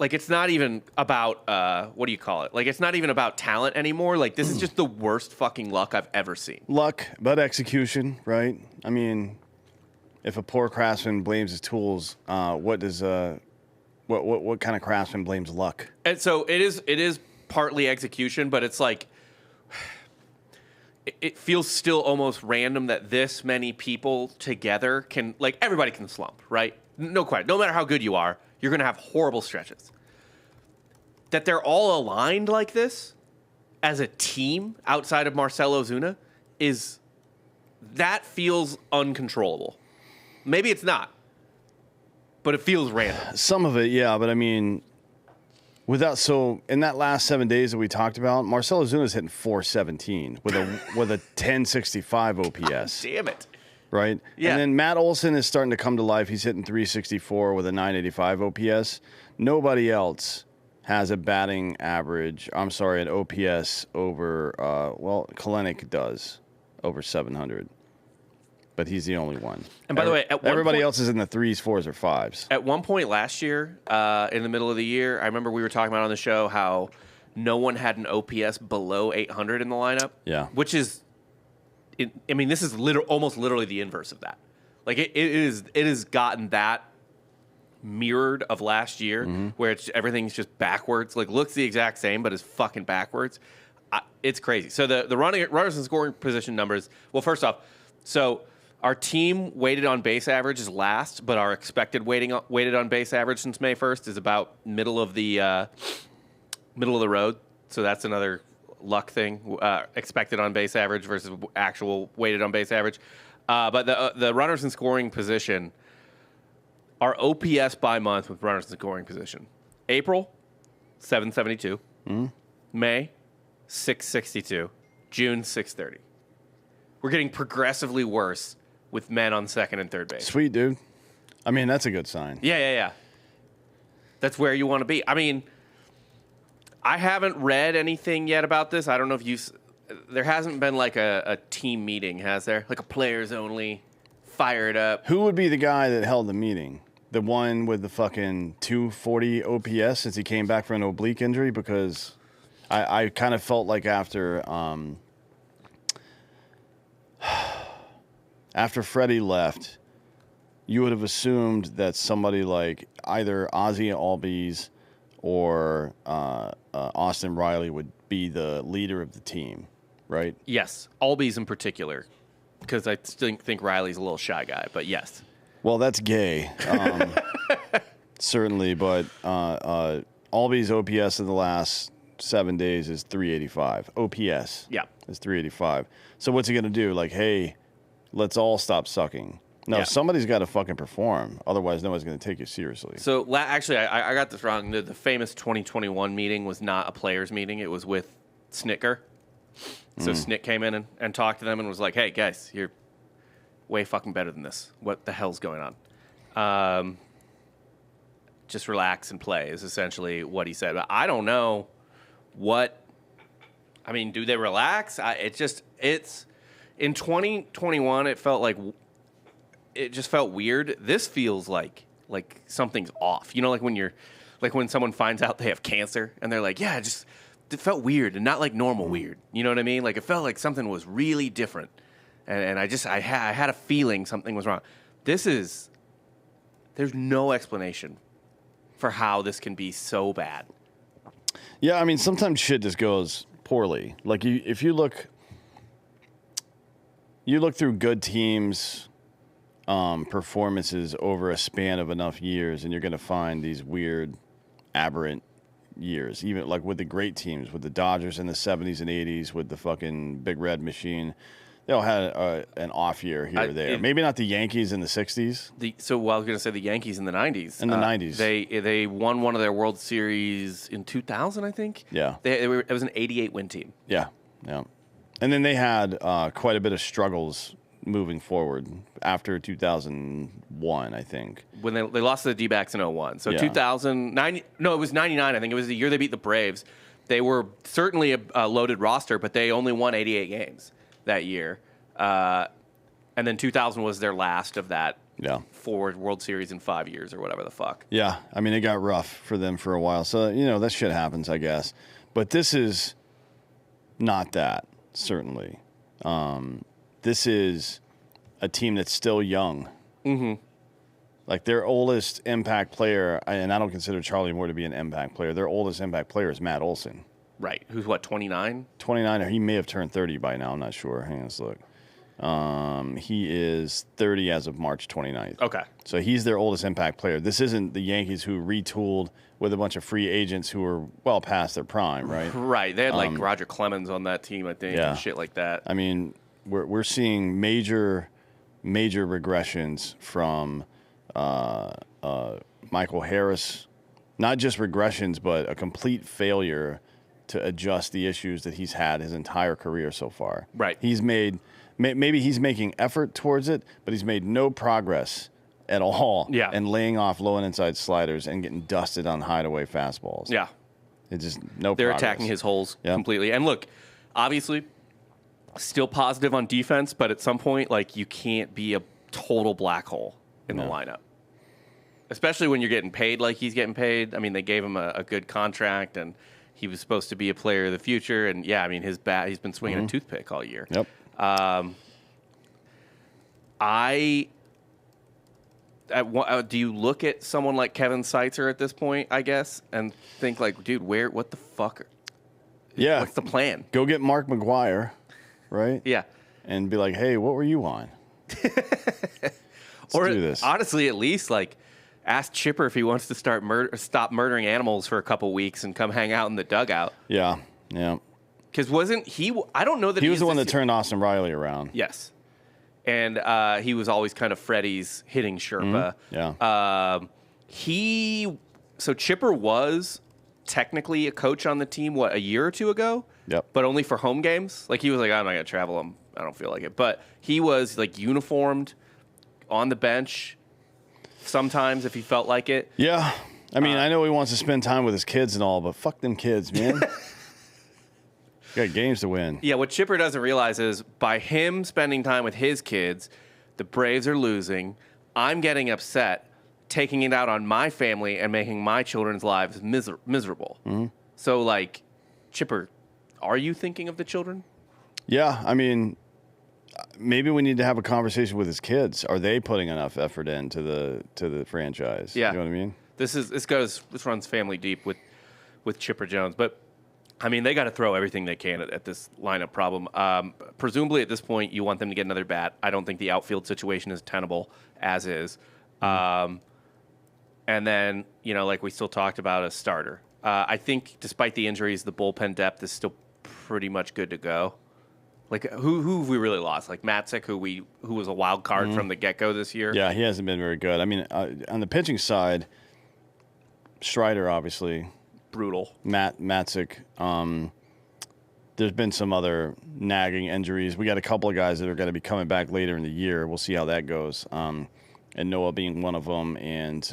like it's not even about what do you call it? Like it's not even about talent anymore. Like this is just the worst fucking luck I've ever seen. Luck, but execution, right? I mean, if a poor craftsman blames his tools, what kind of craftsman blames luck? And so it is partly execution, but it's like it feels still almost random that this many people together can, like, everybody can slump, right? No question. No matter how good you are, you're going to have horrible stretches. That they're all aligned like this as a team outside of Marcelo Zuna that feels uncontrollable. Maybe it's not, but it feels random. Some of it, yeah, but I mean, in that last 7 days that we talked about, Marcelo Zuna's hitting 417 with a 1065 OPS. God damn it. Right? Yeah. And then Matt Olson is starting to come to life. He's hitting 364 with a 985 OPS. Nobody else has a batting average. I'm sorry, an OPS over, Kalenic does, over 700. But he's the only one. And by the way, everybody else is in the 3s, 4s, or 5s. At one point last year, in the middle of the year, I remember we were talking about on the show how no one had an OPS below 800 in the lineup. Yeah. Which is, this is almost literally the inverse of that. Like it has gotten that mirrored of last year, where everything's just backwards. Like looks the exact same, but is fucking backwards. It's crazy. So the runners in scoring position numbers. Well, first off, so our team weighted on base average is last, but our expected weighted on base average since May 1st is about middle of the road. So that's another luck thing. Expected on base average versus actual weighted on base average. But the runners in scoring position, our OPS by month with runners in scoring position. April, 772. May, 662. June, 630. We're getting progressively worse with men on second and third base. Sweet, dude. I mean, that's a good sign. Yeah. That's where you want to be. I mean, I haven't read anything yet about this. I don't know if there hasn't been like a team meeting, has there? Like a players only, fired up. Who would be the guy that held the meeting? The one with the fucking 240 OPS since he came back from an oblique injury? Because I kind of felt like after Freddie left, you would have assumed that somebody like either Ozzie Albies or Austin Riley would be the leader of the team, right? Yes, Albies in particular, because I still think Riley's a little shy guy, but yes. Well, that's gay, certainly, but Albies' OPS in the last 7 days is 385. OPS is 385. So what's he going to do? Like, hey, let's all stop sucking. No, somebody's got to fucking perform. Otherwise, no one's going to take you seriously. So, actually, I got this wrong. The famous 2021 meeting was not a players' meeting. It was with Snitker. So Snick came in and talked to them and was like, hey, guys, you're way fucking better than this. What the hell's going on? Just relax and play is essentially what he said. But I don't know what... I mean, do they relax? It's... In 2021, it just felt weird. This feels like something's off. You know, like when someone finds out they have cancer and they're like, yeah, it felt weird and not like normal weird. You know what I mean? Like it felt like something was really different. And I had a feeling something was wrong. There's no explanation for how this can be so bad. Yeah, I mean, sometimes shit just goes poorly. Like if you look through good teams' performances over a span of enough years, and you're going to find these weird, aberrant years. Even like with the great teams, with the Dodgers in the 70s and 80s, with the fucking Big Red Machine, they all had an off year here or there. Maybe not the Yankees in the 60s. I was going to say the Yankees in the 90s. In the 90s. They won one of their World Series in 2000, I think. Yeah. It was an 88 win team. Yeah. And then they had quite a bit of struggles moving forward after 2001, I think. When they lost to the D-backs in 01. So 2009, no, it was 99, I think. It was the year they beat the Braves. They were certainly a loaded roster, but they only won 88 games that year. And then 2000 was their last of that Yeah. 4 World Series in 5 years or whatever the fuck. Yeah. I mean, it got rough for them for a while. So, that shit happens, I guess. But this is not that, certainly. This is a team that's still young. Mm-hmm. Like, their oldest impact player, and I don't consider Charlie Moore to be an impact player, their oldest impact player is Matt Olson. Right. Who's what, 29? 29, or he may have turned 30 by now. I'm not sure. Hang on, let's look. He is 30 as of March 29th. Okay. So he's their oldest impact player. This isn't the Yankees who retooled with a bunch of free agents who were well past their prime, right? Right. They had like Roger Clemens on that team, I think, and shit like that. I mean, we're seeing major regressions from Michael Harris. Not just regressions, but a complete failure to adjust the issues that he's had his entire career so far. Right. He's made, maybe he's making effort towards it, but he's made no progress at all. Yeah. And laying off low and inside sliders and getting dusted on hideaway fastballs. Yeah. It's just no They're progress. attacking his holes completely. And look, obviously, still positive on defense, but at some point, like, you can't be a total black hole in the lineup. Especially when you're getting paid like he's getting paid. I mean, they gave him a good contract, and he was supposed to be a player of the future. And, yeah, I mean, his bat, he's been swinging a toothpick all year. Yep. Do you look at someone like Kevin Seitzer at this point, I guess, and think, like, dude, what the fuck? Yeah. What's the plan? Go get Mark McGwire, right? Yeah. And be like, hey, what were you on? Let's do this. Honestly, at least, like, ask Chipper if he wants to stop murdering animals for a couple weeks and come hang out in the dugout. Yeah. Because wasn't he? I don't know that he was the one that turned Austin Riley around. Yes, and he was always kind of Freddie's hitting Sherpa. Yeah. So Chipper was technically a coach on the team. What, a year or two ago? Yep. But only for home games. Like, he was like, I'm not gonna travel. I don't feel like it. But he was like uniformed on the bench sometimes if he felt like it. Yeah. I mean, I know he wants to spend time with his kids and all, but fuck them kids, man. Got games to win. Yeah, what Chipper doesn't realize is by him spending time with his kids, the Braves are losing. I'm getting upset, taking it out on my family and making my children's lives miserable. Mm-hmm. So, like, Chipper, are you thinking of the children? Yeah, I mean, maybe we need to have a conversation with his kids. Are they putting enough effort into the franchise? Yeah. You know what I mean? This runs family deep with Chipper Jones, but I mean, they got to throw everything they can at this lineup problem. Presumably, at this point, you want them to get another bat. I don't think the outfield situation is tenable as is. And then, like we still talked about, a starter. I think, despite the injuries, the bullpen depth is still pretty much good to go. Like, who have we really lost? Like Matzik, who was a wild card from the get-go this year. Yeah, he hasn't been very good. I mean, on the pitching side, Strider, obviously. Brutal. Matzik. There's been some other nagging injuries. We got a couple of guys that are going to be coming back later in the year. We'll see how that goes. And Noah being one of them, and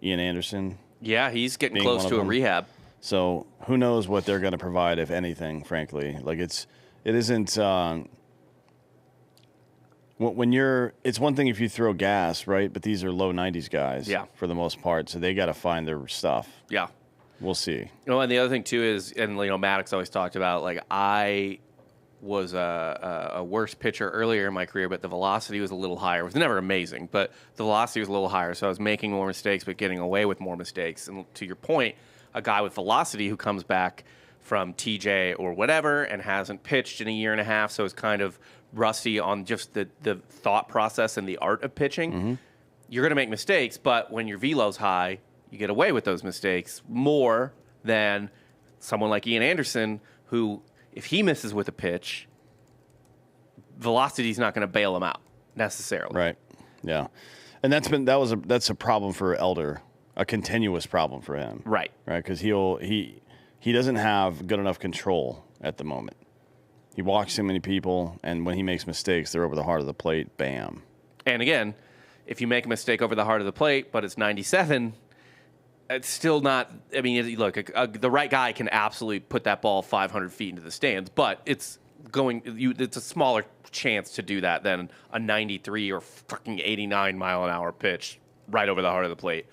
Ian Anderson. Yeah, he's getting close to a rehab. So who knows what they're going to provide, if anything, frankly. Like, it isn't when you're, it's one thing if you throw gas, right? But these are low 90s guys for the most part. So they got to find their stuff. Yeah. We'll see. And the other thing, too, is, and, Maddox always talked about, like, I was a worse pitcher earlier in my career, but the velocity was a little higher. It was never amazing, but the velocity was a little higher, so I was making more mistakes but getting away with more mistakes. And to your point, a guy with velocity who comes back from TJ or whatever and hasn't pitched in a year and a half, so is kind of rusty on just the thought process and the art of pitching, you're going to make mistakes, but when your velo's high, you get away with those mistakes more than someone like Ian Anderson, who, if he misses with a pitch, velocity's not going to bail him out necessarily. Right. Yeah. And that's a problem for Elder, a continuous problem for him. Right. Right. Because he doesn't have good enough control at the moment. He walks too many people, and when he makes mistakes, they're over the heart of the plate. Bam. And again, if you make a mistake over the heart of the plate, but it's 97. It's still not. I mean, look, the right guy can absolutely put that ball 500 feet into the stands, but it's it's a smaller chance to do that than a 93 or fucking 89 mile an hour pitch right over the heart of the plate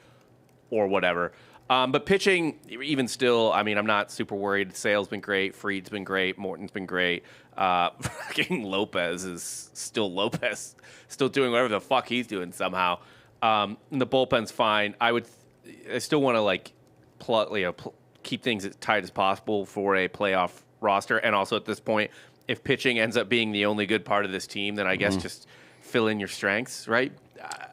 or whatever. But pitching, even still, I mean, I'm not super worried. Sale's been great. Fried's been great. Morton's been great. Fucking Lopez is still Lopez, still doing whatever the fuck he's doing somehow. And the bullpen's fine. I still want to like keep things as tight as possible for a playoff roster. And also at this point, if pitching ends up being the only good part of this team, then I guess just fill in your strengths, right?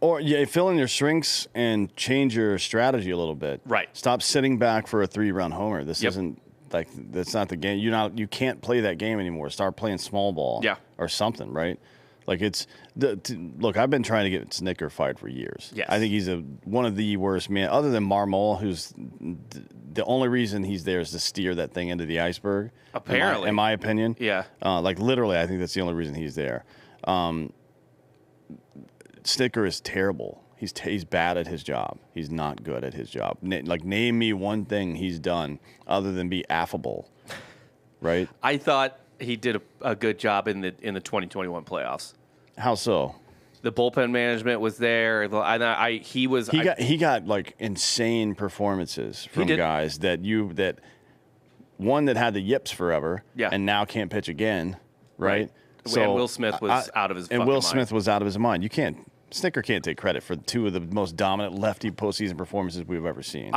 Or fill in your strengths and change your strategy a little bit. Right. Stop sitting back for a 3-run homer. This isn't like that's not the game. You can't play that game anymore. Start playing small ball. Or something, right? Like look, I've been trying to get Snitker fired for years. Yes. I think he's one of the worst men, other than Marmol, who's the only reason he's there is to steer that thing into the iceberg. Apparently, in my opinion. Yeah. Like literally, I think that's the only reason he's there. Snitker is terrible. He's bad at his job. He's not good at his job. Name me one thing he's done other than be affable, right? I thought he did a good job in the 2021 playoffs. How so? The bullpen management was there. He got like insane performances from guys that one that had the yips forever, and now can't pitch again, right? So and Will Smith was out of his fucking mind. Smith was out of his mind. Snitker can't take credit for two of the most dominant lefty postseason performances we've ever seen.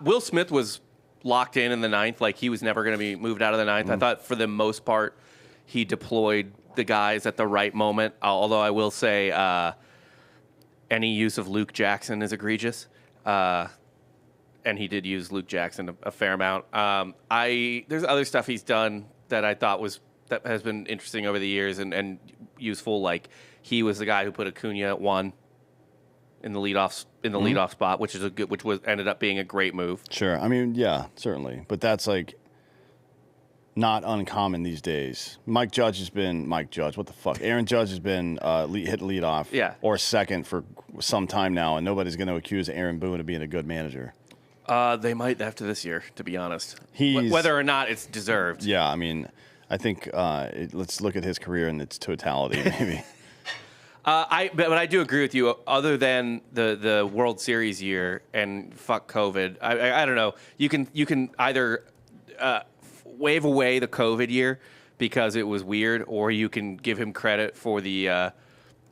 Will Smith was locked in the ninth, like he was never going to be moved out of the ninth. I thought for the most part he deployed the guys at the right moment. Although I will say any use of Luke Jackson is egregious, and he did use Luke Jackson a fair amount. There's other stuff he's done that I thought that has been interesting over the years and useful. Like he was the guy who put Acuna at 1 in the leadoff spot, which ended up being a great move. Sure, I mean, yeah, certainly, but that's like not uncommon these days. What the fuck? Aaron Judge has been hit leadoff, or second for some time now, and nobody's going to accuse Aaron Boone of being a good manager. They might after this year, to be honest. Whether or not it's deserved. Yeah, I mean, I think let's look at his career in its totality, maybe. But I do agree with you. Other than the World Series year and fuck COVID, I don't know. You can either wave away the COVID year because it was weird, or you can give him credit for the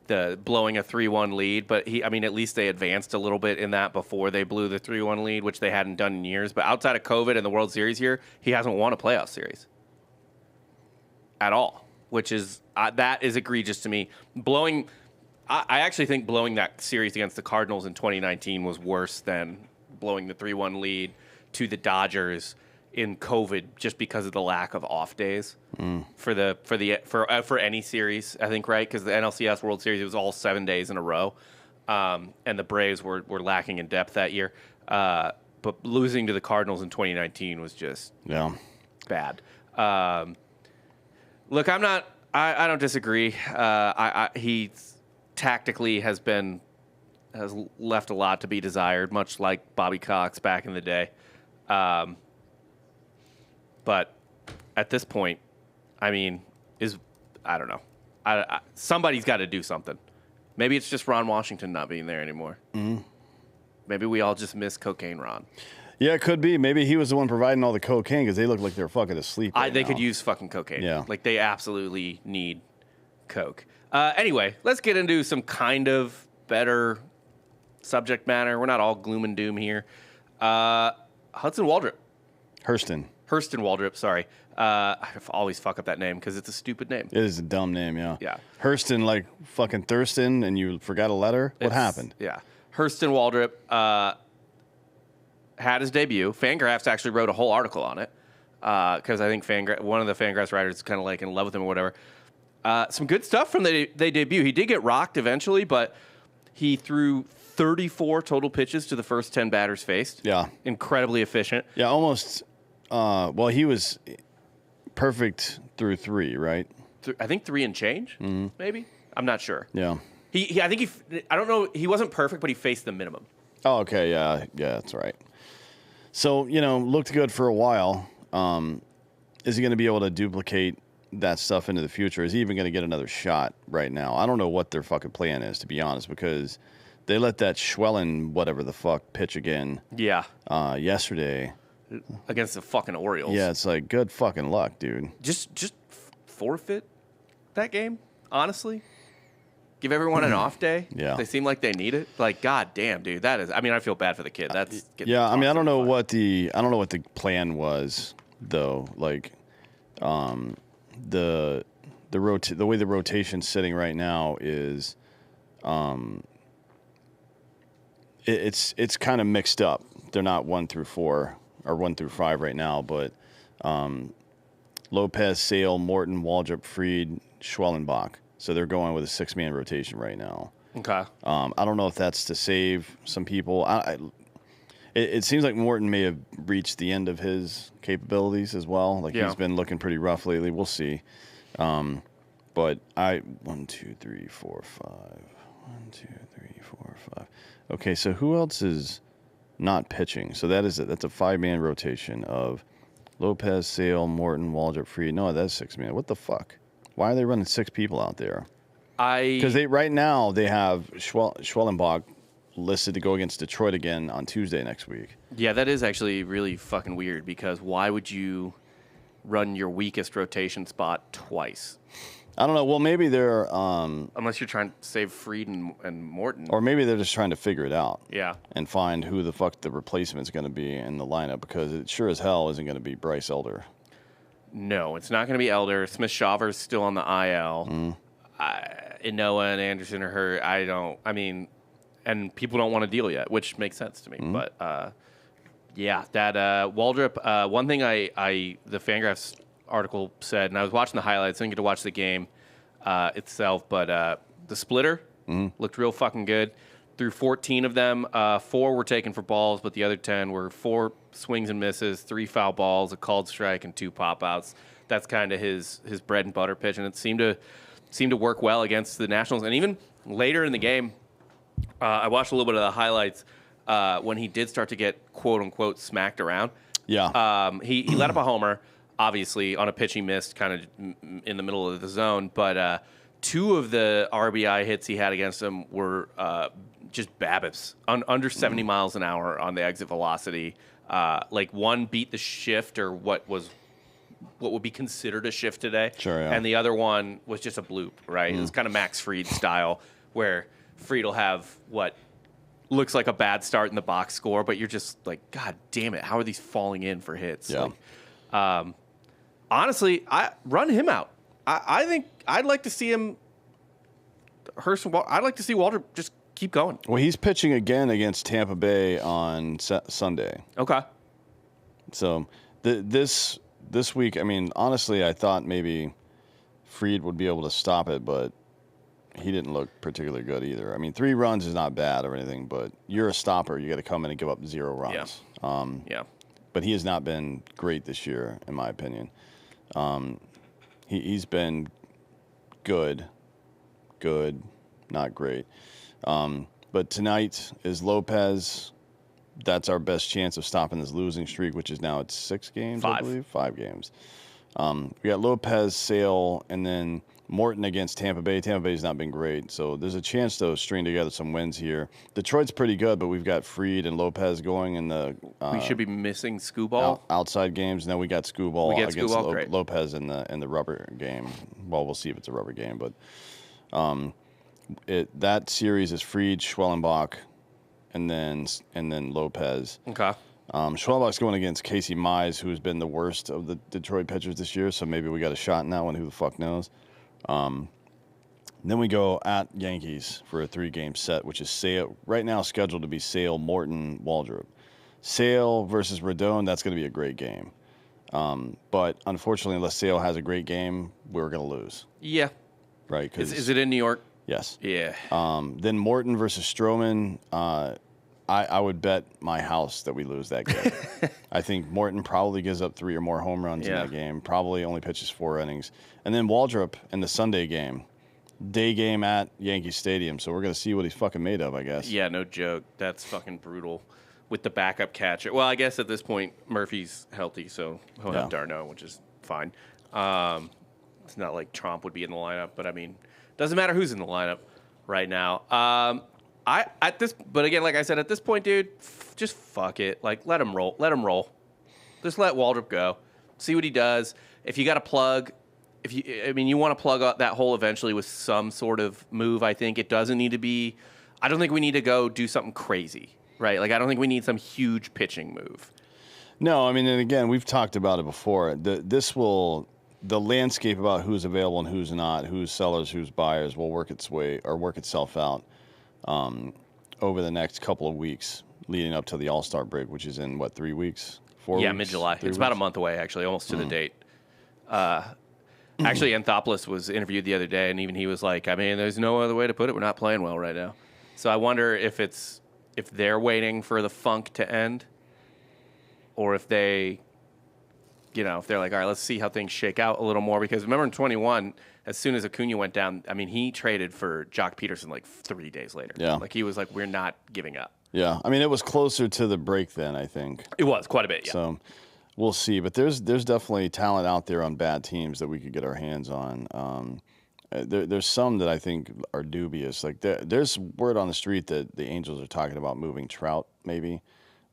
blowing a 3-1 lead. But at least they advanced a little bit in that before they blew the 3-1 lead, which they hadn't done in years. But outside of COVID and the World Series year, he hasn't won a playoff series at all, which is that is egregious to me. I actually think blowing that series against the Cardinals in 2019 was worse than blowing the 3-1 lead to the Dodgers in COVID, just because of the lack of off days for any series. I think, right, because the NLCS World Series, it was all 7 days in a row, and the Braves were lacking in depth that year. But losing to the Cardinals in 2019 was just bad. Look, I don't disagree. He tactically has left a lot to be desired, much like Bobby Cox back in the day. But at this point, I don't know. Somebody's got to do something. Maybe it's just Ron Washington not being there anymore. Mm-hmm. Maybe we all just miss Cocaine Ron. Yeah, it could be. Maybe he was the one providing all the cocaine because they look like they're fucking asleep. They could use fucking cocaine. Yeah. Like they absolutely need coke. Anyway, let's get into some kind of better subject matter. We're not all gloom and doom here. Hurston Waldrep. Hurston Waldrep, sorry. I always fuck up that name because it's a stupid name. It is a dumb name, yeah. Yeah. Hurston, like fucking Thurston, and you forgot a letter? What happened? Yeah. Hurston Waldrep had his debut. Fangraphs actually wrote a whole article on it because I think one of the Fangraphs writers is kind of like in love with him or whatever. Some good stuff from the debut. He did get rocked eventually, but he threw 34 total pitches to the first 10 batters faced. Yeah. Incredibly efficient. Yeah, almost. He was perfect through 3, right? I think 3 and change, maybe. I'm not sure. Yeah. I don't know. He wasn't perfect, but he faced the minimum. Oh, okay. Yeah, that's right. So, looked good for a while. Is he going to be able to duplicate that stuff into the future. Is he even going to get another shot right now? I don't know what their fucking plan is, to be honest, because they let that Schwellen, whatever the fuck, pitch again. Yeah. Yesterday Against the fucking Orioles. Yeah, it's like good fucking luck, dude. Just forfeit that game, honestly. Give everyone an off day. Yeah. They seem like they need it. Like, god damn, dude. That is, I mean, I feel bad for the kid. That's Yeah, I mean, I don't know what the plan was though. Like, the way the rotation's sitting right now is, it's kind of mixed up. They're not 1 through 4 or 1 through 5 right now, but Lopez, Sale, Morton, Waldrep, Fried, Schwellenbach. So they're going with a 6-man rotation right now. Okay. I don't know if that's to save some people. It seems like Morton may have reached the end of his capabilities as well. Like he's been looking pretty rough lately. We'll see. But 1, 2, 3, 4, 5. 1, 2, 3, 4, 5. Okay, so who else is not pitching? So that's a 5-man rotation of Lopez, Sale, Morton, Waldrep, Fried. No, that's 6-man. What the fuck? Why are they running 6 people out there? Because right now they have Schwellenbach listed to go against Detroit again on Tuesday next week. Yeah, that is actually really fucking weird because why would you run your weakest rotation spot twice? I don't know. Well, maybe they're... Unless you're trying to save Fried and Morton. Or maybe they're just trying to figure it out. Yeah. And find who the fuck the replacement's going to be in the lineup because it sure as hell isn't going to be Bryce Elder. No, it's not going to be Elder. Smith-Shaver's still on the IL. Noah and Anderson are hurt. And people don't want to deal yet, which makes sense to me. But, yeah, that Waldrep, one thing the Fangraphs article said, and I was watching the highlights, didn't get to watch the game itself, but the splitter looked real fucking good. Through 14 of them, 4 were taken for balls, but the other 10 were 4 swings and misses, 3 foul balls, a called strike, and 2 pop-outs. That's kind of his bread and butter pitch, and it seemed to work well against the Nationals. And even later in the game, I watched a little bit of the highlights when he did start to get quote-unquote smacked around. Yeah. He let up a homer, obviously, on a pitch he missed kind of in the middle of the zone, but 2 of the RBI hits he had against him were just BABIPs, under 70 miles an hour on the exit velocity. Like one beat the shift or what would be considered a shift today. Sure, yeah. And the other one was just a bloop, right? It was kind of Max Fried style where Fried will have what looks like a bad start in the box score, but you're just like, God damn it, how are these falling in for hits? Yeah. Like, honestly, I run him out. I think I'd like to see him. I'd like to see Waldrep just keep going. Well, he's pitching again against Tampa Bay on Sunday. Okay. So this week, I mean, honestly, I thought maybe Fried would be able to stop it, but he didn't look particularly good either. I mean, 3 runs is not bad or anything, but you're a stopper. You got to come in and give up 0 runs. Yeah. But he has not been great this year, in my opinion. He's been good, not great. But tonight is Lopez. That's our best chance of stopping this losing streak, which is now at 6 games, 5. I believe. 5 games. We got Lopez, Sale, and then Morton against Tampa Bay. Tampa Bay's not been great, so there's a chance to string together some wins here. Detroit's pretty good, but we've got Fried and Lopez going in the we should be missing Scooball. Outside games, and then we got Scooball against Scooball, Lopez in the rubber game. Well, we'll see if it's a rubber game, but that series is Fried, Schwellenbach, and then Lopez. Okay. Schwellenbach's going against Casey Mize, who's been the worst of the Detroit pitchers this year, so maybe we got a shot in that one. Who the fuck knows? Then we go at Yankees for a 3-game set, which is Sale, right now scheduled to be Sale, Morton, Waldrep. Sale versus Rodon, that's going to be a great game. But unfortunately, unless Sale has a great game, we're going to lose. Yeah. Right? Is it in New York? Yes. Yeah. Then Morton versus Stroman. I would bet my house that we lose that game. I think Morton probably gives up 3 or more home runs in that game. Probably only pitches 4 innings. And then Waldrep in the Sunday game. Day game at Yankee Stadium. So we're going to see what he's fucking made of, I guess. Yeah, no joke. That's fucking brutal. With the backup catcher. Well, I guess at this point, Murphy's healthy, so he'll have Darno, which is fine. it's not like Trump would be in the lineup, but I mean, doesn't matter who's in the lineup right now. But again, like I said, at this point, dude, just fuck it. Like, let him roll. Let him roll. Just let Waldrep go. See what he does. If you got to plug, you want to plug up that hole eventually with some sort of move. I think it doesn't need to be. I don't think we need to go do something crazy, right? Like, I don't think we need some huge pitching move. No, I mean, and again, we've talked about it before. The landscape about who's available and who's not, who's sellers, who's buyers, will work itself out over the next couple of weeks leading up to the All-Star break, which is in, 3 weeks? 4 weeks? Yeah, mid-July. It's about a month away, actually, almost to the date. Actually, Anthopoulos was interviewed the other day, and even he was like, I mean, there's no other way to put it. We're not playing well right now. So I wonder if they're waiting for the funk to end, or if they, if they're like, all right, let's see how things shake out a little more. Because remember in 21, as soon as Acuna went down, I mean, he traded for Jock Peterson like 3 days later. Yeah. Like, he was like, we're not giving up. Yeah. I mean, it was closer to the break then, I think. It was quite a bit, yeah. So we'll see. But there's definitely talent out there on bad teams that we could get our hands on. There's some that I think are dubious. Like, there's word on the street that the Angels are talking about moving Trout, maybe.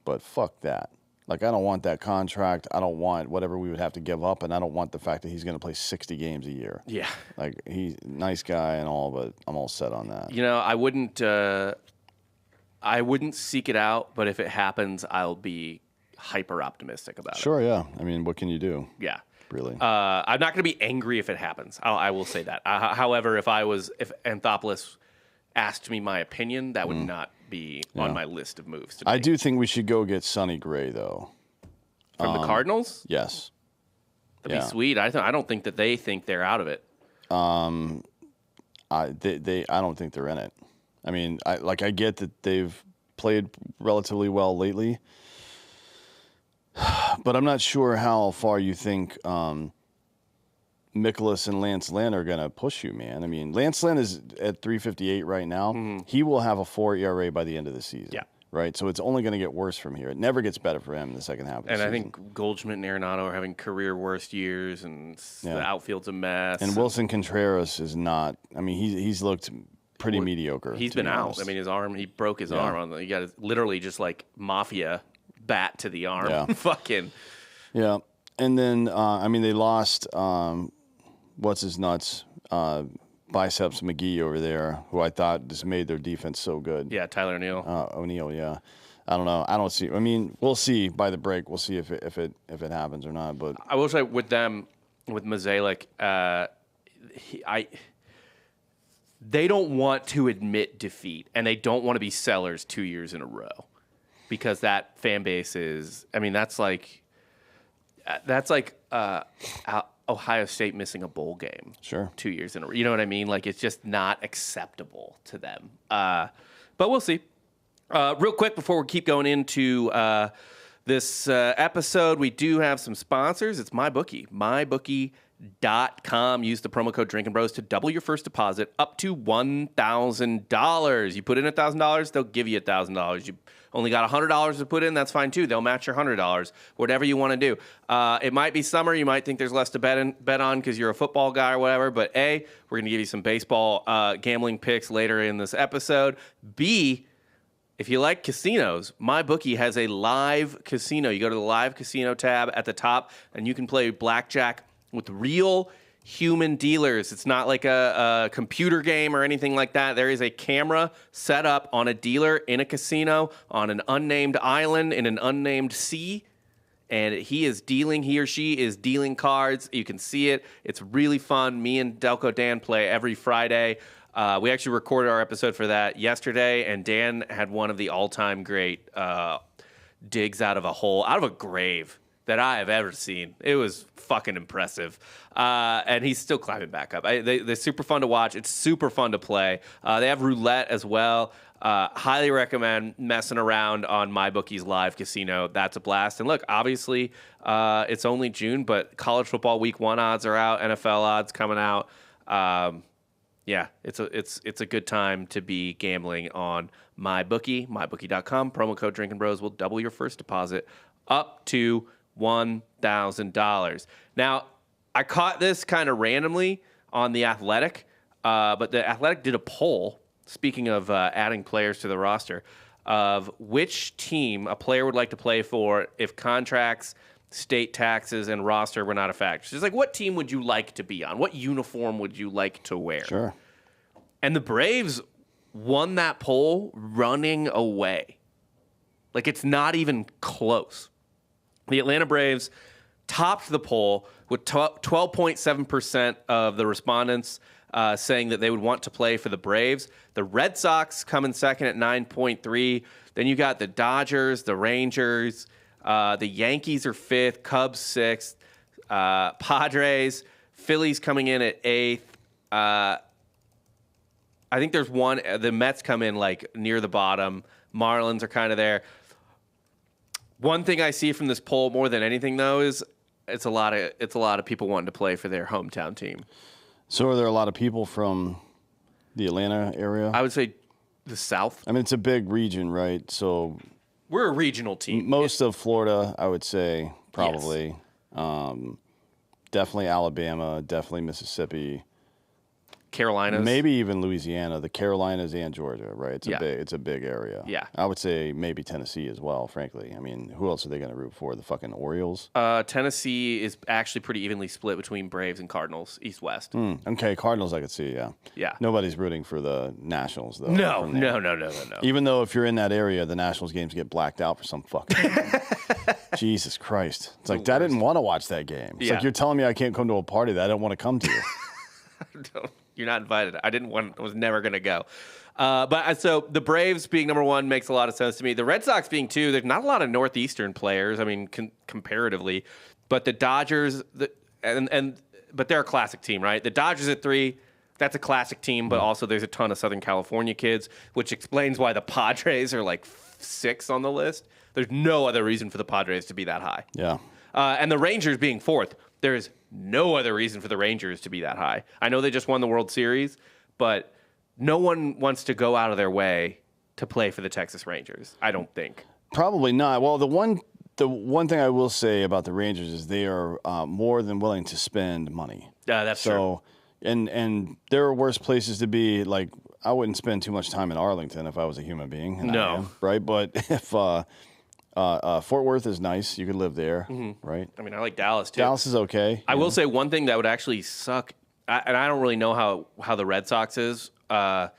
But fuck that. Like, I don't want that contract. I don't want whatever we would have to give up, and I don't want the fact that he's going to play 60 games a year. Yeah. Like, he's a nice guy and all, but I'm all set on that. I wouldn't seek it out, but if it happens, I'll be hyper optimistic about it. Sure, yeah. I mean, what can you do? Yeah. Really? I'm not going to be angry if it happens. I will say that. However, if Anthopoulos asked me my opinion, that would not be on my list of moves to make. I do think we should go get Sonny Gray, though. From the Cardinals? Yes. That'd be sweet. I don't think that they think they're out of it. I don't think they're in it. I mean, I get that they've played relatively well lately, but I'm not sure how far you think Mikolas and Lance Lynn are going to push you, man. I mean, Lance Lynn is at 3.58 right now. Mm-hmm. He will have a 4 ERA by the end of the season. Yeah. Right? So it's only going to get worse from here. It never gets better for him in the second half of the season. And I think Goldschmidt and Arenado are having career worst years, and the outfield's a mess. And Wilson Contreras is not. I mean, he's looked pretty mediocre. He's been out. I mean, his arm, he broke his arm. He got literally just like mafia bat to the arm. Yeah. Fucking. Yeah. And then, they lost, what's his nuts, Biceps McGee over there, who I thought just made their defense so good. Yeah, Tyler O'Neill. O'Neill, yeah. I don't know. I don't see. I mean, we'll see by the break. We'll see if it happens or not. But I will say with Mozeliak, they don't want to admit defeat, and they don't want to be sellers 2 years in a row, because that fan base is. I mean, that's like Ohio State missing a bowl game. Sure. 2 years in a row. You know what I mean? Like, it's just not acceptable to them. But we'll see. Real quick before we keep going into this episode, we do have some sponsors. It's MyBookie. MyBookie.com. Use the promo code Drinking Bros to double your first deposit up to $1,000. You put in $1,000, they'll give you $1,000. You only got $100 to put in, that's fine too. They'll match your $100. Whatever you want to do. It might be summer. You might think there's less to bet on because you're a football guy or whatever. But A, we're going to give you some baseball gambling picks later in this episode. B, if you like casinos, MyBookie has a live casino. You go to the live casino tab at the top, and you can play blackjack with real human dealers. It's not like a computer game or anything like that. There is a camera set up on a dealer in a casino on an unnamed island in an unnamed sea, and he or she is dealing cards. You can see it. It's really fun. Me and Delco Dan play every Friday. We actually recorded our episode for that yesterday, and Dan had one of the all-time great digs out of a grave that I have ever seen. It was fucking impressive. And he's still climbing back up. They're super fun to watch. It's super fun to play. They have roulette as well. Highly recommend messing around on MyBookie's live casino. That's a blast. And look, obviously, it's only June, but college football week 1 odds are out. NFL odds coming out. Yeah, it's a good time to be gambling on MyBookie. MyBookie.com. Promo code Drinking Bros will double your first deposit up to $1,000. Now, I caught this kind of randomly on The Athletic, but The Athletic did a poll, speaking of adding players to the roster, of which team a player would like to play for if contracts, state taxes, and roster were not a factor. So it's like, what team would you like to be on? What uniform would you like to wear? Sure. And the Braves won that poll running away. Like, it's not even close. The Atlanta Braves topped the poll with 12.7% of the respondents saying that they would want to play for the Braves. The Red Sox come in second at 9.3. Then you got the Dodgers, the Rangers, the Yankees are fifth, Cubs sixth, Padres, Phillies coming in at eighth. I think there's one. The Mets come in like near the bottom. Marlins are kind of there. One thing I see from this poll more than anything, though, is it's a lot of people wanting to play for their hometown team. So are there a lot of people from the Atlanta area? I would say the South. I mean, it's a big region, right? So we're a regional team. Most of Florida, I would say, probably. Yes. Definitely Alabama, definitely Mississippi. Carolinas. Maybe even Louisiana, the Carolinas and Georgia, right? It's a big area. Yeah. I would say maybe Tennessee as well, frankly. I mean, who else are they going to root for? The fucking Orioles? Tennessee is actually pretty evenly split between Braves and Cardinals, East-West. Okay, Cardinals I could see, yeah. Yeah. Nobody's rooting for the Nationals, though. No. Even though if you're in that area, the Nationals games get blacked out for some fucking reason. Jesus Christ. It's like, I didn't want to watch that game. It's like you're telling me I can't come to a party that I don't want to come to. You're not invited. I was never going to go. So the Braves being number one makes a lot of sense to me. The Red Sox being two, there's not a lot of Northeastern players, I mean, comparatively. But the Dodgers, but they're a classic team, right? The Dodgers at three, that's a classic team, but also there's a ton of Southern California kids, which explains why the Padres are like 6 on the list. There's no other reason for the Padres to be that high. Yeah. And the Rangers being fourth, there's no other reason for the Rangers to be that high. I know they just won the World Series, but no one wants to go out of their way to play for the Texas Rangers, I don't think. Probably not. Well, the one thing I will say about the Rangers is they are more than willing to spend money. That's true. And there are worse places to be. Like, I wouldn't spend too much time in Arlington if I was a human being. No. Right? But if Fort Worth is nice, you could live there, right? I mean, I like Dallas, too. Dallas is okay. I will say one thing that would actually suck, and I don't really know how the Red Sox is, and I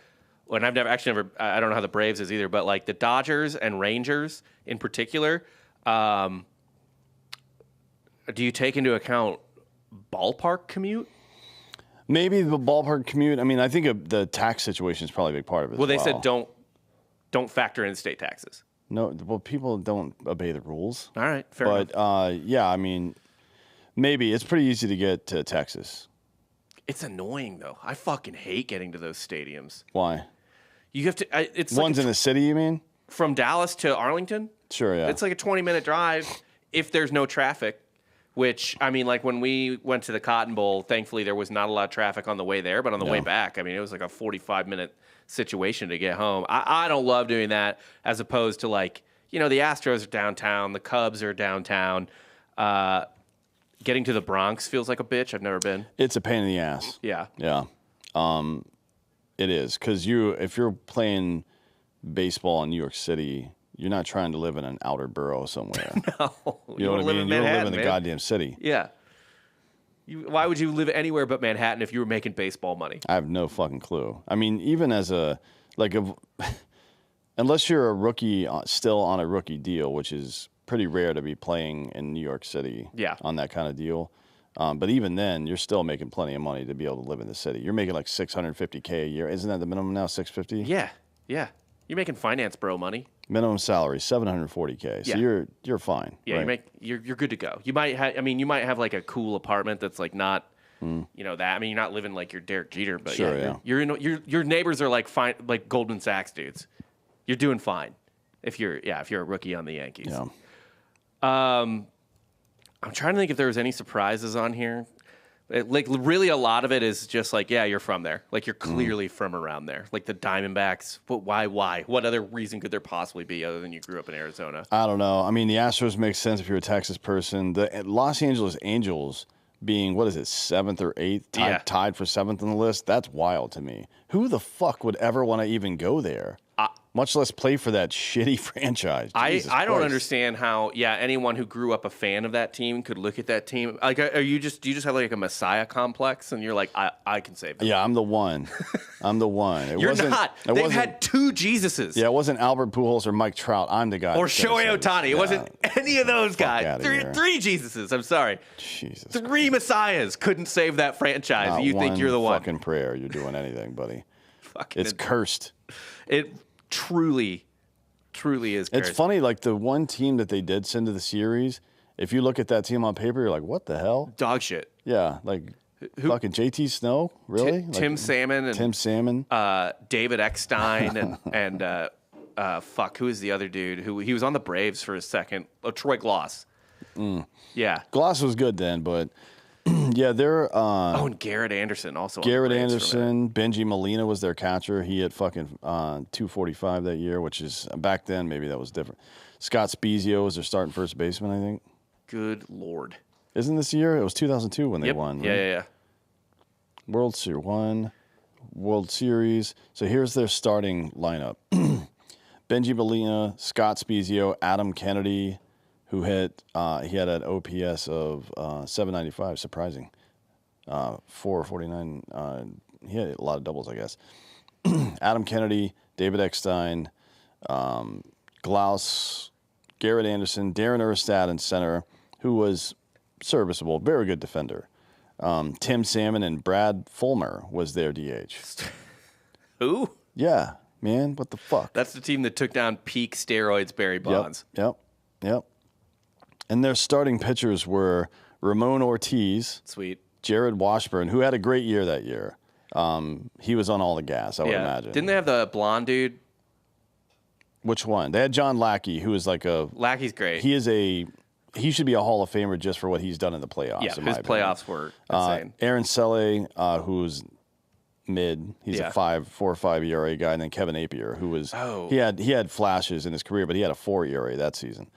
don't know how the Braves is either, but like the Dodgers and Rangers in particular, do you take into account ballpark commute? Maybe the ballpark commute. I mean, I think the tax situation is probably a big part of it. Well, they said don't factor in state taxes. No, well, people don't obey the rules. All right, fair enough. But yeah, I mean, maybe it's pretty easy to get to Texas. It's annoying though. I fucking hate getting to those stadiums. Why? You have to. It's ones in the city. You mean? From Dallas to Arlington? Sure, yeah. It's like a 20-minute drive if there's no traffic. Which, I mean, like when we went to the Cotton Bowl, thankfully there was not a lot of traffic on the way there, but on the way back, I mean, it was like a 45-minute situation to get home. I don't love doing that as opposed to like, the Astros are downtown, the Cubs are downtown. Getting to the Bronx feels like a bitch. I've never been. It's a pain in the ass. Yeah. Yeah. It is. Because if you're playing baseball in New York City, you're not trying to live in an outer borough somewhere. No. You know what I mean? You don't live in the goddamn city. Yeah. Why would you live anywhere but Manhattan if you were making baseball money? I have no fucking clue. I mean, even as unless you're a rookie, still on a rookie deal, which is pretty rare to be playing in New York City on that kind of deal. But even then, you're still making plenty of money to be able to live in the city. You're making like $650K a year. Isn't that the minimum now, $650? Yeah. You're making finance bro money. Minimum salary $740K. So you're fine. Yeah, right? you're good to go. You might have like a cool apartment that's like not that. I mean, you're not living like you're Derek Jeter, but sure, your neighbors are like fine, like Goldman Sachs dudes. You're doing fine if you're a rookie on the Yankees. Yeah. I'm trying to think if there was any surprises on here. Really, a lot of it is just like, you're from there. Like, you're clearly from around there. Like, the Diamondbacks, but why? What other reason could there possibly be other than you grew up in Arizona? I don't know. I mean, the Astros make sense if you're a Texas person. The Los Angeles Angels being, what is it, 7th or 8th, Yeah. tied for 7th on the list. That's wild to me. Who the fuck would ever want to even go there? Much less play for that shitty franchise. I Jesus don't Christ. understand how anyone who grew up a fan of that team could look at that team like do you just have like a messiah complex and you're like I can save them. Yeah, I'm the one. I'm the one. You're not. They've had 2 Jesuses. Yeah, it wasn't Albert Pujols or Mike Trout. I'm the guy. Or Shohei Ohtani. It wasn't any of those guys. Three Jesuses. I'm sorry. Jesus. 3 messiahs couldn't save that franchise. Not You think you're the one? Fucking prayer. You're doing anything, buddy. Fucking It's cursed. It truly is cursed. It's funny, like the one team that they did send to the series, if you look at that team on paper, you're like, what the hell? Dog shit. Yeah, like fucking JT Snow, really? Tim Salmon and Tim Salmon, David Eckstein and who is the other dude who he was on the Braves for a second? Oh, Troy Gloss. Yeah. Gloss was good then, but yeah, they're and Garrett Anderson also. Garrett Anderson, Benji Molina was their catcher. He had fucking 245 that year, which is back then maybe that was different. Scott Spezio was their starting first baseman, I think. Good Lord. Isn't this year? It was 2002 when they won. Right? Yeah. World Series. So here's their starting lineup. Benji Molina, Scott Spezio, Adam Kennedy, who hit, he had an OPS of 795, surprising. 449, he had a lot of doubles, I guess. Adam Kennedy, David Eckstein, Glaus, Garrett Anderson, Darren Erstad in center, who was serviceable, very good defender. Tim Salmon and Brad Fulmer was their DH. Who? Yeah, man, what the fuck? That's the team that took down peak steroids Barry Bonds. Yep. And their starting pitchers were Ramon Ortiz, Sweet. Jared Washburn, who had a great year that year. He was on all the gas, I would imagine. Didn't they have the blonde dude? Which one? They had John Lackey, who is like a... Lackey's great. He should be a Hall of Famer just for what he's done in the playoffs. Yeah, his playoffs were insane. Aaron Selle, who's mid. He's a 4 or 5 ERA guy, and then Kevin Napier, who was he had flashes in his career, but he had a 4 ERA that season.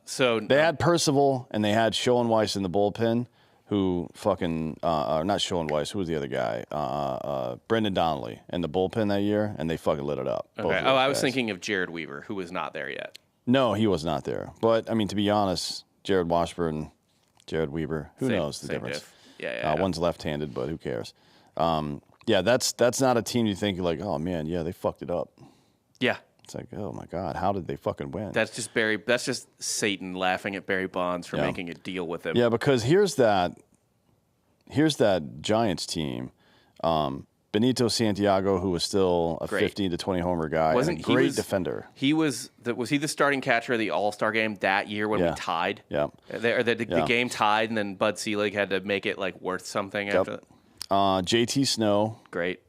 So they had Percival and they had Schoenweiss in the bullpen, who fucking not Schoenweiss. Who was the other guy? Brendan Donnelly in the bullpen that year, and they fucking lit it up. Okay. I was thinking of Jared Weaver, who was not there yet. No, he was not there. But I mean, to be honest, Jared Washburn, Jared Weaver, who knows the difference? Diff. Yeah. One's left-handed, but who cares? That's not a team you think like, oh man, yeah, they fucked it up. Yeah. It's like, oh my God, how did they fucking win? That's just Satan laughing at Barry Bonds for making a deal with him. Yeah, because here's that Giants team. Benito Santiago, who was still a 15 to 20 homer guy, and a great defender. Was he the starting catcher of the All-Star game that year when we tied? Yeah. The game tied, and then Bud Selig had to make it like worth something after that. JT Snow. Great.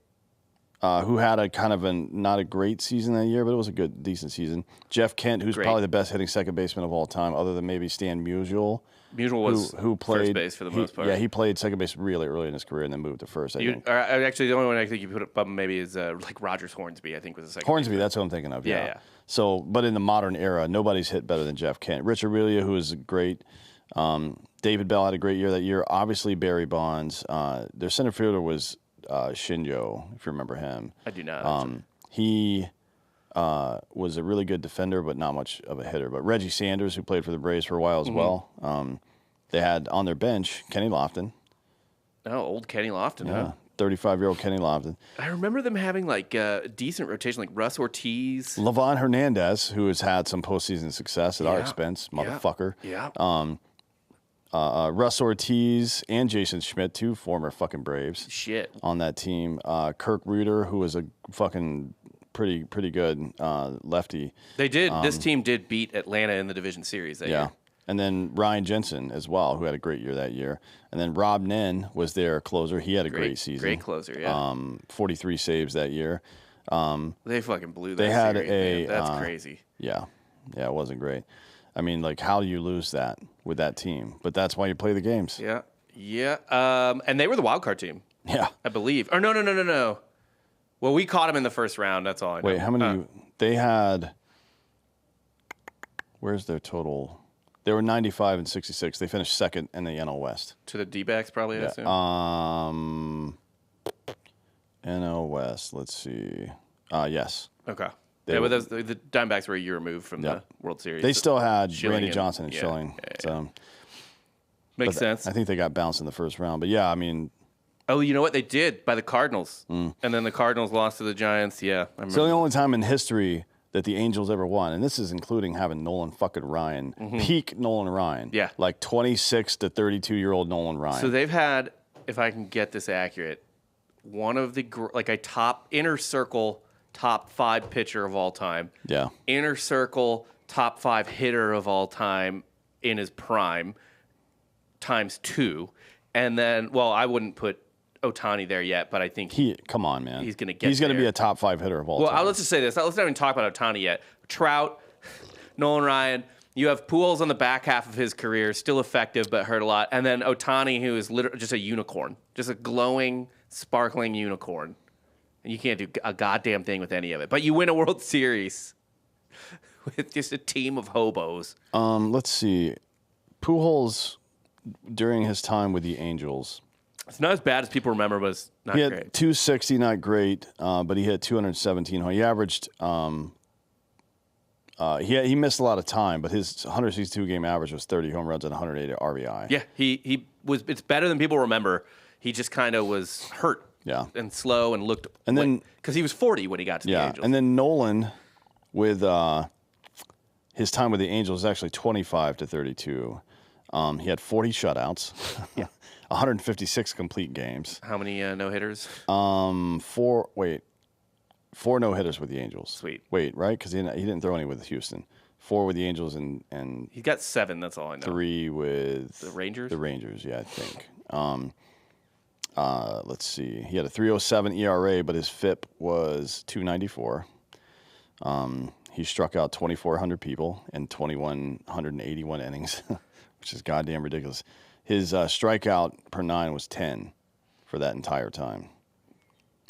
Who had a kind of not a great season that year, but it was a decent season. Jeff Kent, who's probably the best hitting second baseman of all time, other than maybe Stan Musial. Musial was who played first base for the most part. Yeah, he played second base really early in his career and then moved to first. Actually, the only one I think you put above him maybe is like Rogers Hornsby. I think was the second. Hornsby, that's what I'm thinking of. Yeah. So, but in the modern era, nobody's hit better than Jeff Kent. Rich Aurelia, who is great. David Bell had a great year that year. Obviously, Barry Bonds. Their center fielder was Shinjo, if you remember him. I do not. He was a really good defender, but not much of a hitter. But Reggie Sanders, who played for the Braves for a while as well. They had on their bench Kenny Lofton. Oh, old Kenny Lofton, huh? 35-year-old Kenny Lofton. I remember them having like a decent rotation, like Russ Ortiz. Livan Hernandez, who has had some postseason success at our expense, motherfucker. Yeah. Russ Ortiz and Jason Schmidt, two former fucking Braves. Shit. On that team. Kirk Reuter, who was a fucking pretty good lefty. They did. This team did beat Atlanta in the division series that year. And then Ryan Jensen as well, who had a great year that year. And then Rob Nen was their closer. He had a great season. Great closer, yeah. 43 saves that year. They fucking blew that series. That's crazy. Yeah, it wasn't great. I mean, like, how do you lose that with that team? But that's why you play the games. Yeah. And they were the wild card team. Yeah. I believe. Or no. Well, we caught them in the first round. That's all I know. Wait, how many? They had. Where's their total? They were 95 and 66. They finished second in the NL West. To the D-backs, probably, I assume? NL West, let's see. Yes. Okay. But the Diamondbacks were a year removed from the World Series. They still had Schilling Randy Johnson and Schilling. So makes sense. I think they got bounced in the first round. But, yeah, I mean. Oh, you know what? They did by the Cardinals. And then the Cardinals lost to the Giants. Yeah, I remember. It's the only time in history that the Angels ever won, and this is including having Nolan fucking Ryan, peak Nolan Ryan. Yeah. Like 26 to 32-year-old Nolan Ryan. So they've had, if I can get this accurate, one of the, like a top inner circle, top 5 pitcher of all time. Yeah. Inner circle, top 5 hitter of all time in his prime, times 2. And then, well, I wouldn't put Ohtani there yet, but I think come on, man. He's going to get He's going to there. be a top 5 hitter of all time. Well, let's just say this. Let's not even talk about Ohtani yet. Trout, Nolan Ryan. You have Pujols on the back half of his career, still effective, but hurt a lot. And then Ohtani, who is literally just a unicorn, just a glowing, sparkling unicorn. And you can't do a goddamn thing with any of it. But you win a World Series with just a team of hobos. Let's see. Pujols, during his time with the Angels, it's not as bad as people remember, but it's not he had great. 260, not great, but he hit 217 home. He averaged. He missed a lot of time, but his 162 game average was 30 home runs and 108 RBI. Yeah, he was. It's better than people remember. He just kind of was hurt. Yeah. And slow and looked. And then because he was 40 when he got to the Angels. And then Nolan, with his time with the Angels, was actually 25 to 32. He had 40 shutouts. Yeah. 156 complete games. How many no-hitters? 4 no-hitters with the Angels. Sweet. Wait, right? Because he didn't throw any with Houston. 4 with the Angels and He got 7, that's all I know. 3 with the Rangers? The Rangers, yeah, I think. Let's see. He had a 3.07 ERA, but his FIP was 2.94. He struck out 2,400 people in 2,181 innings, which is goddamn ridiculous. His strikeout per 9 was 10 for that entire time.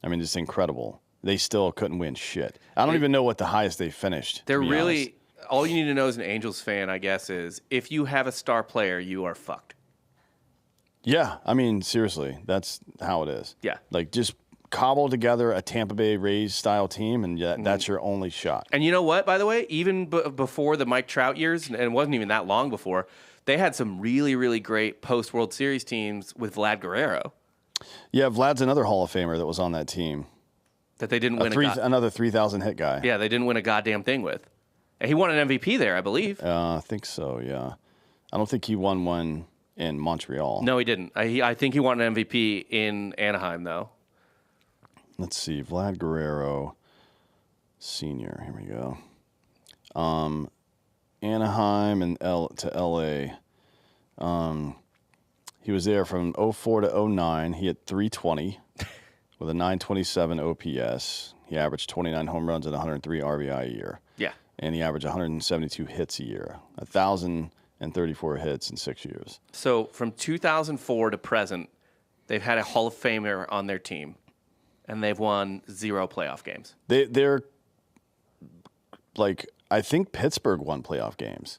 I mean, it's incredible. They still couldn't win shit. I don't even know what the highest they finished. They're to be really honest. all you need to know as an Angels fan, I guess, is if you have a star player, you are fucked. Yeah, I mean, seriously, that's how it is. Yeah. Like, just cobble together a Tampa Bay Rays style team, and that's your only shot. And you know what, by the way? Even before the Mike Trout years, and it wasn't even that long before, they had some really, really great post-World Series teams with Vlad Guerrero. Yeah, Vlad's another Hall of Famer that was on that team. That they didn't win another 3,000 hit guy. Yeah, they didn't win a goddamn thing with. And he won an MVP there, I believe. I think so, yeah. I don't think he won one in Montreal. No, he didn't. I think he won an MVP in Anaheim, though. Let's see. Vlad Guerrero Sr. Here we go. Anaheim and to L.A. He was there from 04 to 09. He hit 320 with a 927 OPS. He averaged 29 home runs and 103 RBI a year. Yeah. And he averaged 172 hits a year. 1,034 hits in 6 years. So from 2004 to present, they've had a Hall of Famer on their team, and they've won 0 playoff games. They're like, I think Pittsburgh won playoff games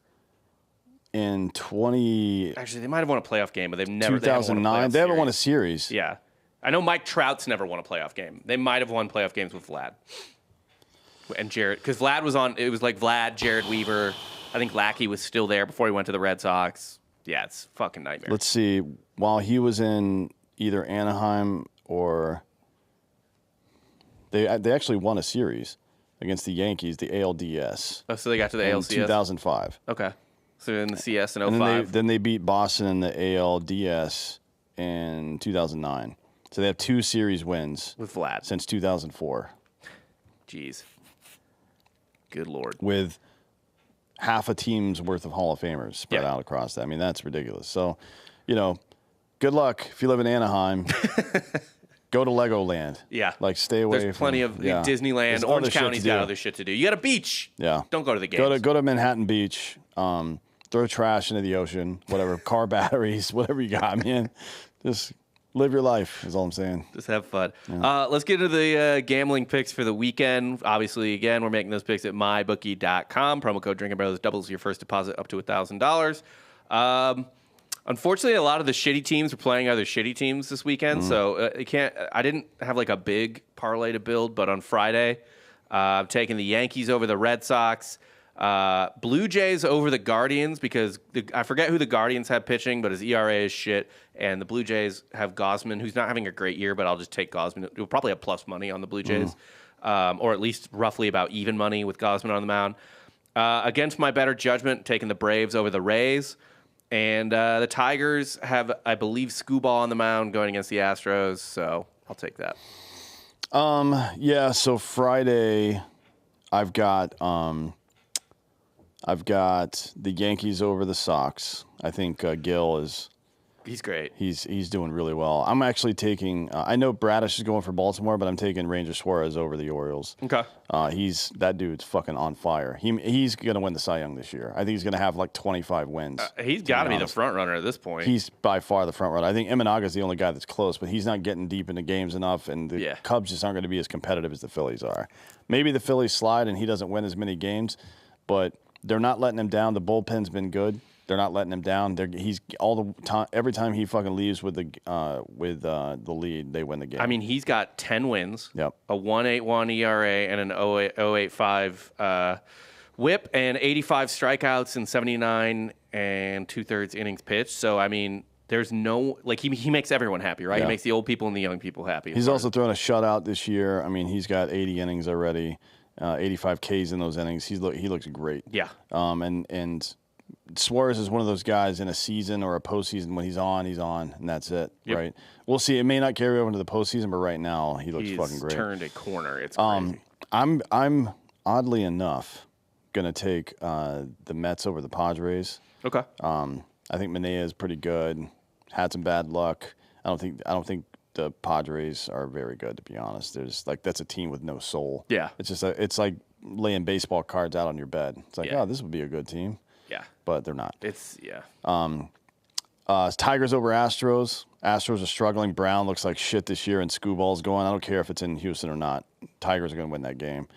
in 20. Actually, they might have won a playoff game, but they've never. 2009. They haven't won a series. Yeah, I know Mike Trout's never won a playoff game. They might have won playoff games with Vlad and Jared, because Vlad was on. It was like Vlad, Jared Weaver. I think Lackey was still there before he went to the Red Sox. Yeah, it's a fucking nightmare. Let's see. While he was in either Anaheim or they actually won a series against the Yankees, the ALDS. Oh, so they got to the in ALCS? 2005. Okay. So in the CS in And 05. then they beat Boston in the ALDS in 2009. So they have 2 series wins with Vlad since 2004. Jeez. Good Lord. With half a team's worth of Hall of Famers spread out across that. I mean, that's ridiculous. So, good luck if you live in Anaheim. Go to Legoland. Yeah. Like, stay away There's plenty of Disneyland. There's Orange other shit County's to got do. other shit to do. You got a beach. Yeah. Don't go to the games. Go to Manhattan Beach. Throw trash into the ocean. Whatever. Car batteries. Whatever you got, man. Just Live your life is all I'm saying. Just have fun. Let's get into the gambling picks for the weekend. Obviously, again, we're making those picks at mybookie.com. Promo code Drinking Brothers doubles your first deposit up to $1,000. Unfortunately, a lot of the shitty teams are playing other shitty teams this weekend, so I didn't have like a big parlay to build, but on Friday, I'm taking the Yankees over the Red Sox. Blue Jays over the Guardians because I forget who the Guardians have pitching, but his ERA is shit. And the Blue Jays have Gosman, who's not having a great year, but I'll just take Gosman. We'll probably have plus money on the Blue Jays, or at least roughly about even money with Gosman on the mound. Against my better judgment, taking the Braves over the Rays. And the Tigers have, I believe, Scooball on the mound going against the Astros, so I'll take that. Yeah, so Friday I've got the Yankees over the Sox. I think Gil is... He's great. He's doing really well. I'm actually taking... I know Bradish is going for Baltimore, but I'm taking Ranger Suarez over the Orioles. Okay. That dude's fucking on fire. He's going to win the Cy Young this year. I think he's going to have like 25 wins. He's got to be the front runner at this point. He's by far the front runner. I think Imanaga's the only guy that's close, but he's not getting deep into games enough, and the Cubs just aren't going to be as competitive as the Phillies are. Maybe the Phillies slide and he doesn't win as many games, but they're not letting him down. The bullpen's been good. They're not letting him down. He's all the time. Every time he fucking leaves with the lead, they win the game. I mean, he's got 10 wins, Yep. a 1.81 ERA, and an 0.85 WHIP, and 85 strikeouts and 79 and 2/3 innings pitched. So I mean, there's no he makes everyone happy, right? Yeah. He makes the old people and the young people happy. He's also thrown a shutout this year. I mean, he's got 80 innings already, 85 Ks in those innings. He looks great. Yeah. And Suarez is one of those guys in a season or a postseason when he's on, and that's it, right? We'll see. It may not carry over into the postseason, but right now he looks fucking great. He's turned a corner. It's crazy. I'm oddly enough gonna take the Mets over the Padres. Okay. I think Manea is pretty good. Had some bad luck. I don't think the Padres are very good, to be honest. That's a team with no soul. Yeah. It's like laying baseball cards out on your bed. It's like, oh, this would be a good team. Yeah. But they're not. Tigers over Astros. Astros are struggling. Brown looks like shit this year, and Scooball's going. I don't care if it's in Houston or not. Tigers are going to win that game.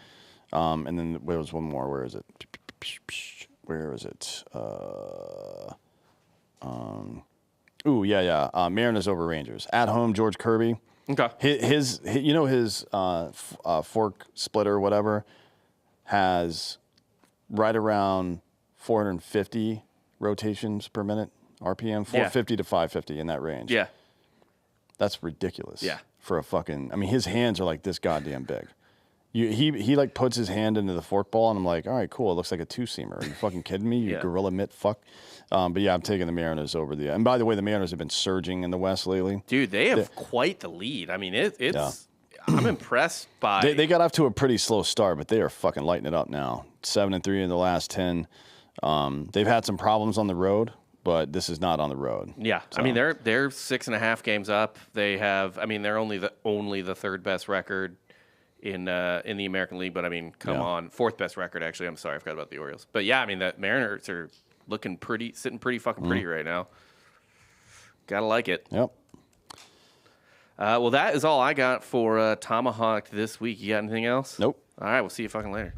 And then there was one more. Where is it? Mariners over Rangers. At home, George Kirby. Okay. His fork splitter or whatever has right around 450 rotations per minute, RPM, 450 to 550 in that range. Yeah. That's ridiculous. Yeah. For a fucking, I mean, his hands are like this goddamn big. He like puts his hand into the fork ball, and I'm like, all right, cool. It looks like a two-seamer. Are you fucking kidding me? You gorilla mitt fuck. But yeah, I'm taking the Mariners over the. And by the way, the Mariners have been surging in the West lately. Dude, they have quite the lead. I mean, it's. I'm impressed by. They got off to a pretty slow start, but they are fucking lighting it up now. 7-3 in the last 10. They've had some problems on the road, but this is not on the road. Yeah, so. I mean they're 6.5 games up. They have. I mean they're only the third best record in the American League. But I mean, come on, fourth best record actually. I'm sorry, I forgot about the Orioles. But yeah, I mean the Mariners are sitting pretty fucking pretty right now. Gotta like it. Yep. Well, that is all I got for Tomahawk'd this week. You got anything else? Nope. All right, we'll see you fucking later.